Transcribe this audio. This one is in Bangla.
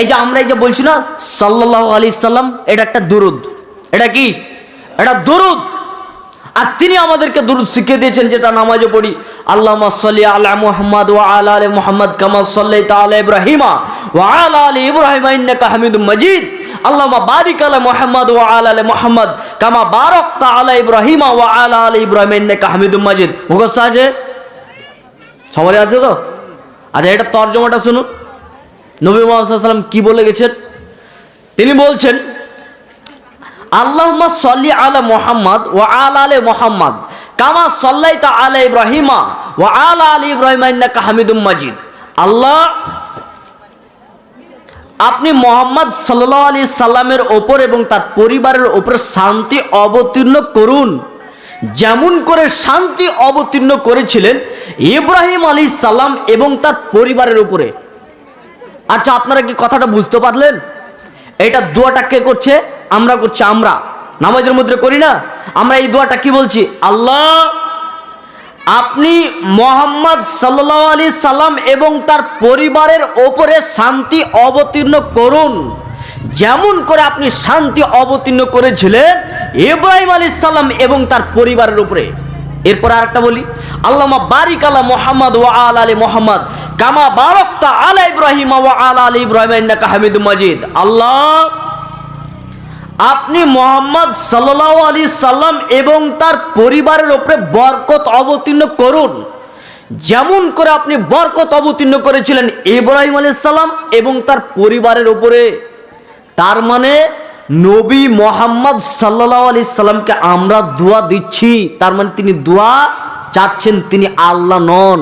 এই যে আমরা এই যে বলছি না সাল্লাল্লাহু আলাইহি সাল্লাম, এটা একটা দুরুদ। এটা কি? এটা দুরুদ। আর তিনি আমাদেরকে দুরুদ শিখিয়ে দিয়েছেন, যেটা নামাজে পড়ি, আল্লাহুম্মা সাল্লি আলা মুহাম্মাদ ওয়া আলা আলি মুহাম্মাদ কামা সাল্লাইতা আলা ইব্রাহিমা ওয়া আলা আলি ইব্রাহিমা ইন্নাকা হামিদুম মাজিদ। আল্লাহুম্মা বারিক আলা মুহাম্মাদ ওয়া আলা আলি মুহাম্মাদ কামা বারাকতা আলা ইব্রাহিমা ওয়া আলা আলি ইব্রাহিমা ইন্নাকা হামিদুম মাজিদ। মুখস্থ আছে? সবারই আছে তো? আচ্ছা, এটা তরজমাটা শুনুন। নবী মুহাম্মদ সাল্লাল্লাহু আলাইহি ওয়াসাল্লাম কি বলে গেছেন? তিনি বলছেন, আল্লাহুম্মা সাল্লি আলা মুহাম্মাদ ওয়া আলা আলি মুহাম্মাদ কামা সাল্লাইতা আলা ইব্রাহিমা ওয়া আলা আলি ইব্রাহিমা ইন্নাকা হামিদুম মাজিদ। আল্লাহ, আপনি মুহাম্মদ সাল্লাল্লাহু আলাইহি সাল্লামের ওপর এবং তার পরিবারের ওপর শান্তি অবতীর্ণ করুন, যেমন করে শান্তি অবতীর্ণ করেছিলেন ইব্রাহিম আলাইহিস সালাম এবং তার পরিবারের উপরে। আচ্ছা, আপনারা কি কথাটা বুঝতে পারলেন? এটা দোয়াটা কে করছে? আমরা করছি। আমরা নামাজের মধ্যে করি না? আমরা এই দোয়াটা কি বলছি? আল্লাহ, আপনি মুহাম্মদ সাল্লাল্লাহু আলাইহি সাল্লাম এবং তার পরিবারের ওপরে শান্তি অবতীর্ণ করুন, যেমন করে আপনি শান্তি অবতীর্ণ করেছিলেন ইব্রাহিম আলাইহিস সালাম এবং তার পরিবারের উপরে। এরপর আরেকটা বলি, আল্লাহুম্মা বারিক আলা মুহাম্মাদ ওয়া আলা আলি মুহাম্মাদ কামা বারাকতা আলা ইব্রাহিম ওয়া আলা আলি ইব্রাহিম ইন্নাকা হামিদুম মাজিদ। আল্লাহ, আপনি মুহাম্মদ সাল্লাল্লাহু আলাইহি সাল্লাম এবং তার পরিবারের উপরে বরকত অবতীর্ণ করুন, যেমন করে আপনি বরকত অবতীর্ণ করেছিলেন ইব্রাহিম আলাইহিস সালাম এবং তার পরিবারের উপরে। তার মানে নবী মুহাম্মদ সাল্লাল্লাহু আলাইহি সাল্লামকে আমরা দোয়া দিচ্ছি, তার মানে তিনি দোয়া চাচ্ছেন, তিনি আল্লাহ নন।